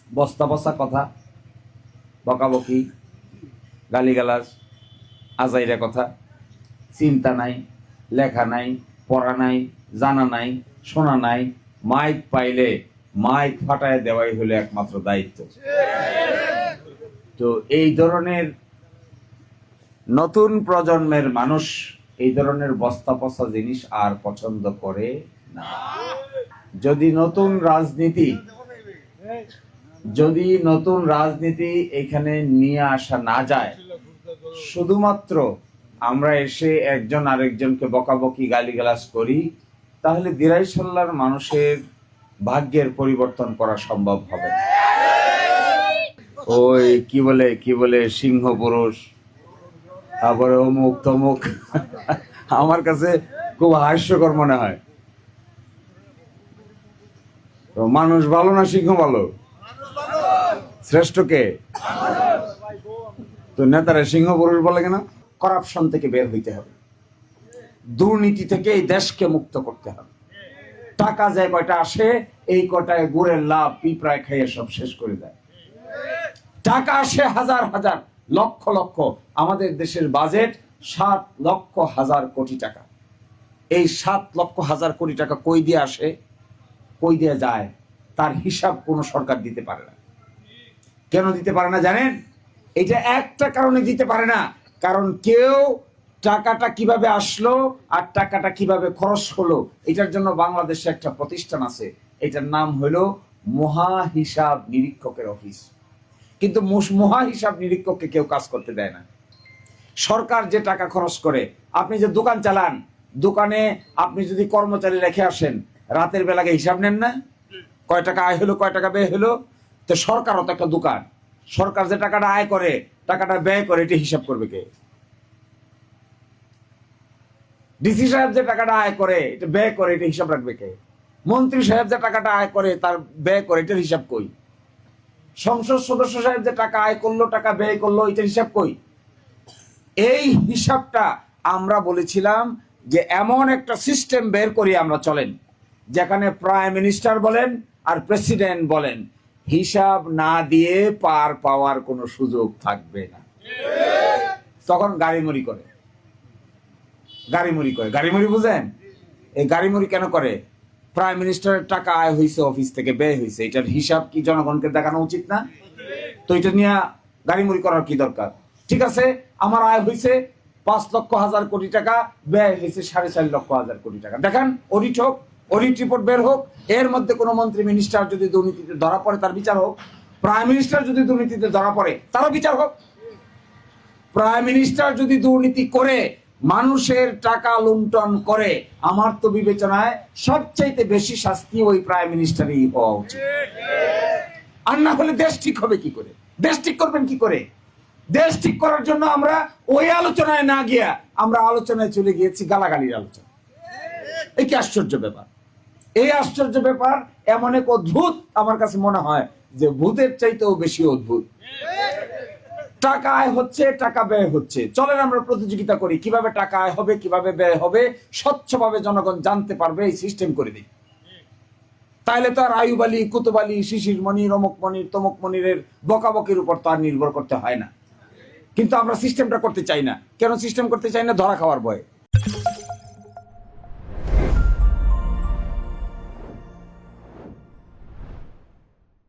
বস্তা বস্তা কথা, বকাবকি, গালিগালাজ, আজাইরা কথা, চিন্তা নাই, লেখা নাই, পড়া নাই, জানা নাই, শোনা নাই, মাইক পাইলে মাইক ফাটায় দেওয়াই হলো একমাত্র দায়িত্ব। তো এই ধরনের নতুন প্রজন্মের মানুষ এই ধরনের বস্তা পচা জিনিস আর পছন্দ করে না। যদি নতুন রাজনীতি এখানে নিয়ে আসা না যায়, শুধুমাত্র আমরা এসে একজন আরেকজনকে বকাবকি গালিগালাজ করি, তাহলে দিরাইশাল্লার মানুষের ভাগ্যের পরিবর্তন করা সম্ভব হবে না। ওই কি বলে সিংহ পুরুষ, তারপরে অমুক তমুক, আমার কাছে খুব হাস্যকর মনে হয়। তো মানুষ ভালো না সিংহ ভালো? শ্রেষ্ঠ কে? তো নেতারা সিংহ পুরুষ বলে কেন? করাপশন থেকে বের হইতে হবে, দুর্নীতি থেকে এই দেশকে মুক্ত করতে হবে। টাকা যে কয়টা আসে, এই কয়টায় গুড়ের লাভ পিঁপড়ায় খাইয়ে সব শেষ করে দেয়। টাকা আসে হাজার হাজার, লক্ষ লক্ষ। আমাদের দেশের বাজেট 7 লক্ষ হাজার কোটি টাকা। এই 7 লক্ষ হাজার কোটি টাকা কই দিয়ে আসে, কই দিয়ে যায়, তার হিসাব কোনো সরকার দিতে পারে না। কেন দিতে পারে না জানেন? এটা একটা কারণে দিতে পারে না, কারণ কেউ টাকাটা কিভাবে আসলো আর টাকাটা কিভাবে খরচ হলো, এটার জন্য বাংলাদেশে একটা প্রতিষ্ঠান আছে, এটার নাম হলো মহা হিসাব নিরীক্ষকের অফিস। কিন্তু মহা হিসাব নিরীক্ষককে কেউ কাজ করতে দেয় না। সরকার যে টাকা খরচ করে, আপনি যে দোকান চালান, দোকানে আপনি যদি কর্মচারী রেখে আসেন, রাতের বেলাকে হিসাব নেন না? কয় টাকা আয় হলো, কয় টাকা ব্যয় হলো? তো সরকারও তো একটা দোকান, সরকার যে টাকাটা আয় করে, টাকাটা ব্যয় করে, এটা হিসাব করবে কে? ডিসি সাহেব যে টাকাটা আয় করে, এটা ব্যয় করে, এটা হিসাব রাখবে কে? মন্ত্রী সাহেব যে টাকাটা আয় করে, তার ব্যয় করে, এটার হিসাব কই? সংসদ সদস্য সাহেব যে টাকা আয় করলো, টাকা ব্যয় করলো, এটার হিসাব কই? এই হিসাবটা আমরা বলেছিলাম যে এমন একটা সিস্টেম বের করি আমরা, চলেন, যেখানে প্রাইম মিনিস্টার বলেন আর প্রেসিডেন্ট বলেন, হিসাব না দিয়ে পার পাওয়ার কোনো সুযোগ থাকবে না। তখন গাড়িমুড়ি করে। গাড়িমুড়ি বুঝেন? এই গাড়িমুড়ি কেন করে? প্রাইম মিনিস্টারের টাকা আয় হয়েছে, অফিস থেকে ব্যয় হয়েছে, এটার হিসাব কি জনগণকে দেখানো উচিত না? তো এটা নিয়ে গাড়িমুড়ি করার কি দরকার? ঠিক আছে, আমার আয় হয়েছে 5 লক্ষ হাজার কোটি টাকা, ব্যয় হয়েছে 4.5 লক্ষ হাজার কোটি টাকা। দেখেন, অডিট হোক, অডিট রিপোর্ট বের হোক, এর মধ্যে কোনো মন্ত্রী মিনিস্টার যদি দুর্নীতিতে ধরা পড়ে, তার বিচার হোক। প্রাইম মিনিস্টার যদি দুর্নীতিতে ধরা পড়ে, তারও বিচার হোক। প্রাইম মিনিস্টার যদি দুর্নীতি করে, মানুষের টাকা লুণ্ঠন করে, আমার তো বিবেচনায় সবচাইতে বেশি শাস্তি ওই প্রাইম মিনিস্টারই হওয়া উচিত। আর না হলে দেশ ঠিক হবে কি করে? দেশ ঠিক করবেন কি করে? দেশ ঠিক করার জন্য আমরা ওই আলোচনায় না গিয়া আমরা আলোচনায় চলে গিয়েছি গালাগালির আলোচনা। এই কি আশ্চর্য ব্যাপার! এই আশ্চর্য ব্যাপার এমন এক অদ্ভুত, আমার কাছে মনে হয় যে ভূতের চাইতেও বেশি অদ্ভুত। টাকা আয় হচ্ছে, টাকা ব্যয় হচ্ছে, চলেন আমরা প্রতিযোগিতা করি কিভাবে টাকা আয় হবে, কিভাবে ব্যয় হবে, স্বচ্ছভাবে জনগণ জানতে পারবে, এই সিস্টেম করে দিই। তাইলে তো আর আয়ুব আলী, কুতুব আলী, শিশির মনির, অমুক মনির, তমুক মনিরের বকাবকির উপর তো আর নির্ভর করতে হয় না। কিন্তু আমরা সিস্টেমটা করতে চাই না। কেন সিস্টেম করতে চাই না? ধরা খাওয়ার ভয়ে।